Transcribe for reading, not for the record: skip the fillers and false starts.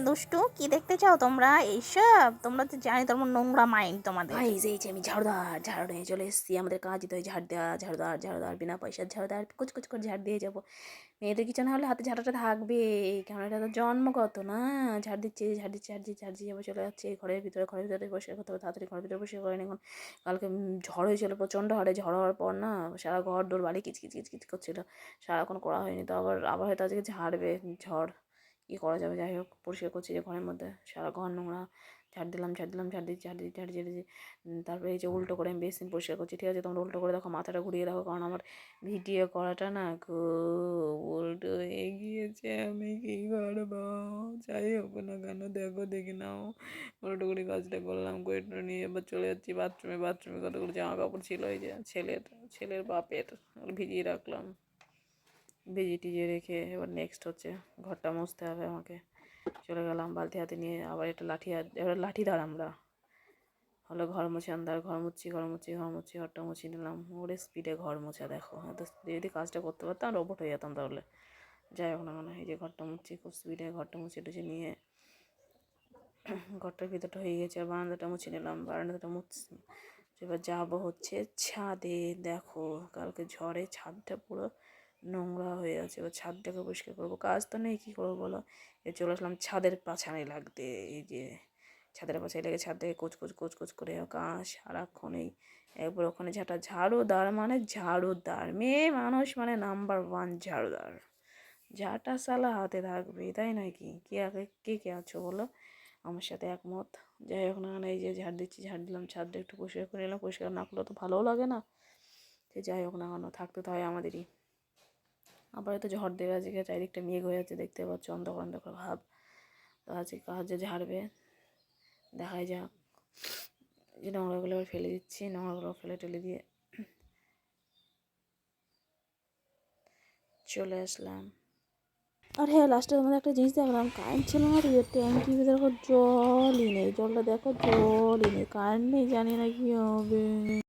দুষ্টু কি দেখতে চাও তোমরা? এইসব তোমরা তো জানি তোমার নোংরা মাইন্ড তোমাদের। ভাই এই যে আমি ঝাড়ু নিয়ে চলে এসেছি। আমাদের কাজই তো ঝাড় দেওয়া, ঝাড়ুদার বিনা পয়সার ঝাড়ুদার কুচ করে ঝাড় দিয়ে যাবো। মেয়েদের কিছু না হলে হাতে ঝাড়াটা থাকবে, কারণ এটা তো জন্মগত না। ঝাড় দিয়ে যাবো, চলে যাচ্ছে ঘরের ভিতরে পরিষ্কার করতে হবে, তাড়াতাড়ি ঘরের ভিতরে পরিষ্কার করে এখন। কালকে ঝড় হয়েছিল প্রচণ্ড হারে, ঝড় হওয়ার পর না সারা ঘর দৌড় বালি কিচকিচ করছিল, সারাক্ষণ করা হয়নি। তো আবার আবার হয়তো আজকে ঝাড়বে ঝড়, কী করা যাবে। যাই হোক পরিষ্কার করছি যে ঘরের মধ্যে সারা ঘর নোংরা। ঝাড় দিচ্ছি। তারপরে এই যে উল্টো করে আমি বেসিন পরিষ্কার করছি, ঠিক আছে? তোমরা উল্টো করে দেখো, মাথাটা ঘুরিয়ে দেখো, কারণ আমার ভিডিও করাটা না খুব উল্টো হয়ে গিয়েছে। আমি কী করবো? যাই হোক না কেন, দেখে নাও উল্টো করে কাজটা করলাম, করে নিয়ে এবার চলে যাচ্ছি বাথরুমে কতগুলো জামা কাপড় ছিল, এই যে ছেলের বাপের, ভিজিয়ে রাখলাম। ভিজিয়ে রেখে এবার নেক্সট হচ্ছে ঘরটা মুছতে হবে আমাকে। চলে গেলাম বালতি হাতে নিয়ে, আবার এবার লাঠিদার আমরা হলো ঘর মুছে আন্দার, ঘর মুছছি, ঘরটা মুছিয়ে নিলাম। ওরে স্পিডে ঘর মোছা দেখো, এত স্পিডে যদি কাজটা করতে পারতাম রোবট হয়ে যেতাম তাহলে। যাই হোক না কেন, এই যে ঘরটা মুছছি, খুব স্পিডে ঘরটা মুছে টুছে নিয়ে ঘরটার ভিতরটা হয়ে গেছে, আর বারান্দাটা মুছে নিলাম, বারান্দাটা মুছছি। এবার যাবো হচ্ছে ছাদে। দেখো কালকে ঝড়ে ছাদটা পুরো নোংরা হয়ে আছে, এবার ছাদটাকে পরিষ্কার করবো। কাজ তো নেই, কী করবো বলো? চলে আসলাম ছাদের পাছানে লাগতে। এই যে ছাদের পাশে লেগে ছাদটাকে কোচ করে সারাক্ষণেই একবার ওখানে ঝাড়ুদার মানে ঝাড়ুদার, মেয়ে মানুষ মানে নাম্বার 1 ঝাড়ুদার। ঝাঁটা সালা হাতে থাকবে, তাই নয় কি? কে আছো বলো আমার সাথে একমত? যাই হোক না, এই যে ঝাড় দিলাম, ছাদটা একটু পরিষ্কার করে নিলাম। পরিষ্কার না করলে তো ভালোও লাগে না। সে যাই হোক না কেন, থাকতে তো হয় আমাদেরই। আবার তো ঝড় দেবে আজকে, চারিদিকটা মেঘ হয়ে যাচ্ছে, দেখতে পাচ্ছ, অন্ধকার ভাব। তো আজকে কাজে ঝাড়বে, দেখাই যাক। যে নোংরাগুলো ফেলে দিচ্ছি, নোংরাগুলো ফেলে টেলে দিয়ে চলে আসলাম। আর হ্যাঁ, লাস্টে তোমাদের একটা জিনিস দেখলাম, কারেন্ট ছিল না, ট্যাঙ্কির ভিতরে দেখো জলই নেই, জলটা দেখো জলই নেই, কারেন্ট নেই, জানি না কী হবে।